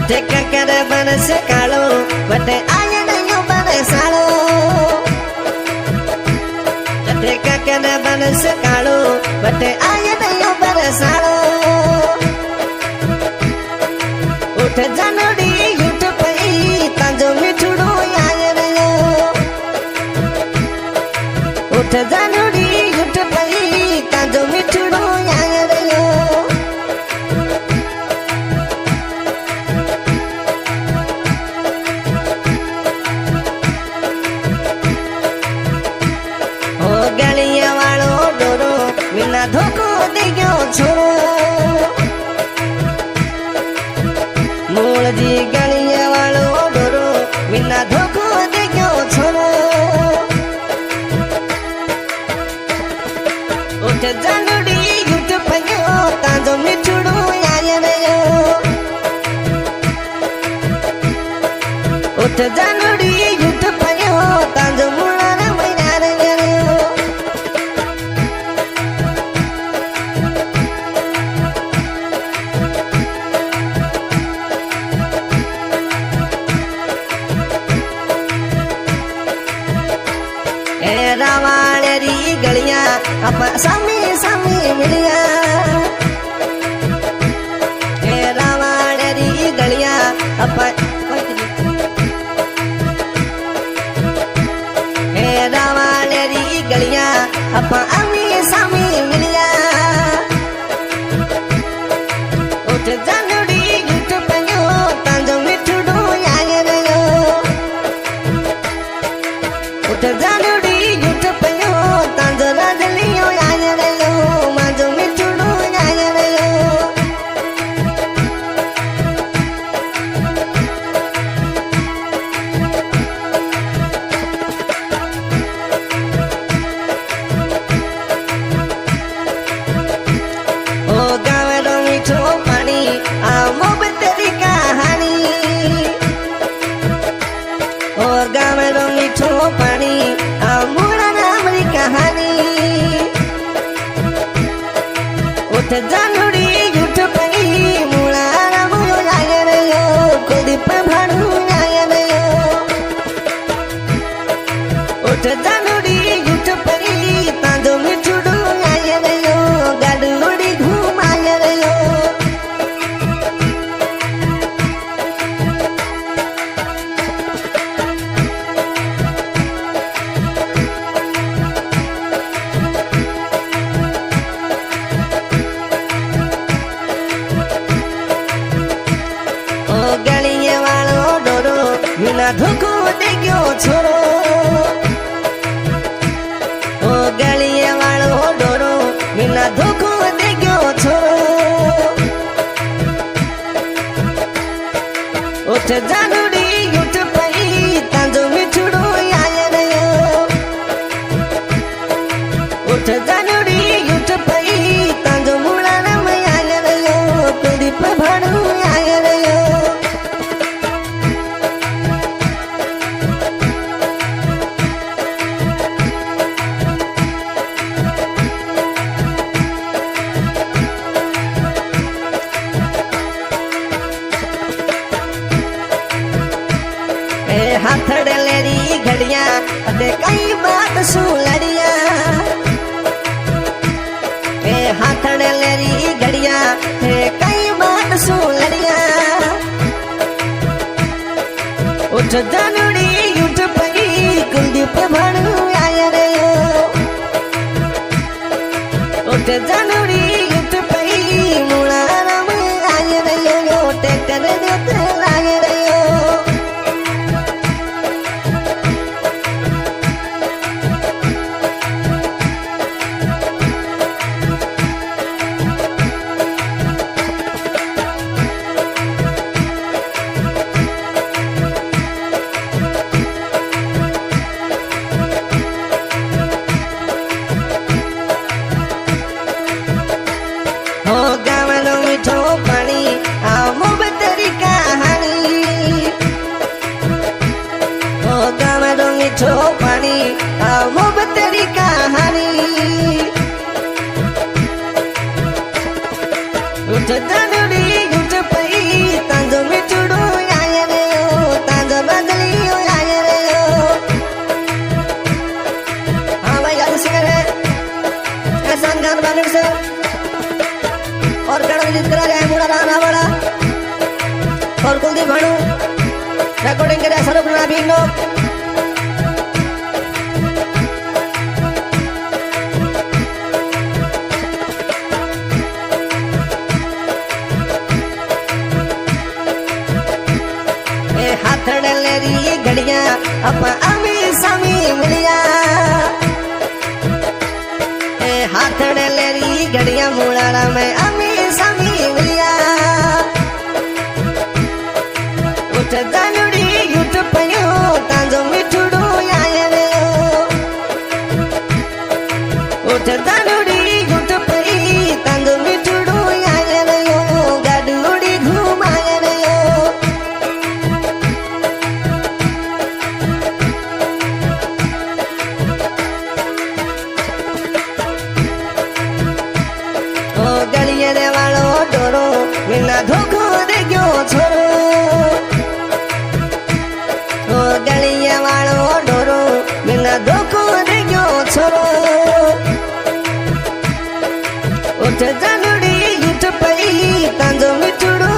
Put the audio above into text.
Jika kada banas kalau bate aya nayo banas salo. Jika kada banas kalau bate aya nayo banas salo. Uth janudi YouTube pai tanjo mithudu aya nayo. Uth janudi YouTube pai tanjo mithudu aya nayo. गलिया वालो डोरो बिना धोखो दियो छोरो मूल जी गलिया वालो डोरो बिना धोखो दियो छोरो उठ जानड़ी युट पयो तांजो मिठुडो आया रयो उठ जानड़ी युट पयो तांजो मुळा रे मैना रे रावाड़ी गलियां अब सामी सामी मिलिया रावाड़ी गलियां अब रावाड़ी गलियां अब आमी सामी मिलिया उठ जानड़ी युट पयो तांजो मिठुडो आया रयो उठ जानड़ी युट पयो तांजो राजलियो आया रयो मांजो मिठुडो आया रयो ओ गावेरो मीठो पानी आ मोहब्बत तेरी कहानी ओ गावेरो मीठो पानी आ मुड़ा नामरी कहानी उठ जानड़ी युट पई मुड़ा नामो आया रयो कुलदीप भाड़ू आया रयो उठ जानड़ी युट पई तांजो मिठुडो आया रयो गाडुड़ी घूम आया रयो गलिया वालो डोरो बिना धोखो दियो छोरो ओ गलिया वालो डोरो बिना धोखो दियो छोरो उठ जानड़ी युट पई तांजो मिठुडो आया रयो उठ जानड़ी युट पई तांजो मुड़ा नाम आया रयो कुलदीप भाड़ू आया रयो हाथड़ लेरी घड़िया अते कई बात सु लड़िया हाथड़ लेरी घड़िया कई बात सु लड़िया उठ जानड़ी युट पई कुलदीप भाड़ू आया रयो उठ जानड़ी युट पई मुड़ा राम आया रयो टेक्टर देत आया रयो जान बागड़ से और कड़ा जीत करा जाए मुड़ा राना बड़ा और कुलदीप भाणु रेकॉर्डिंग करे स्वरूप ना भी लोग हाथड़लेरी घड़िया अपा अमी समी मिलिया हाथड़लेरी घड़िया मुड़ाड़ा में अमी समी मिलिया उठ जानुड़ी युट पयो तांजो मिठुड़ू आये उठ जानुड़ी युट पई तांजो मिठुड़ू आये गाडूड़ी घुमाए गलिए दे वालो डोरो बिना धोखो दे गयो छोरो ओ गलिए वालो डोरो बिना धोखो दे गयो छोरो उठ जानुड़ी युट पई तांजो मिठुड़ू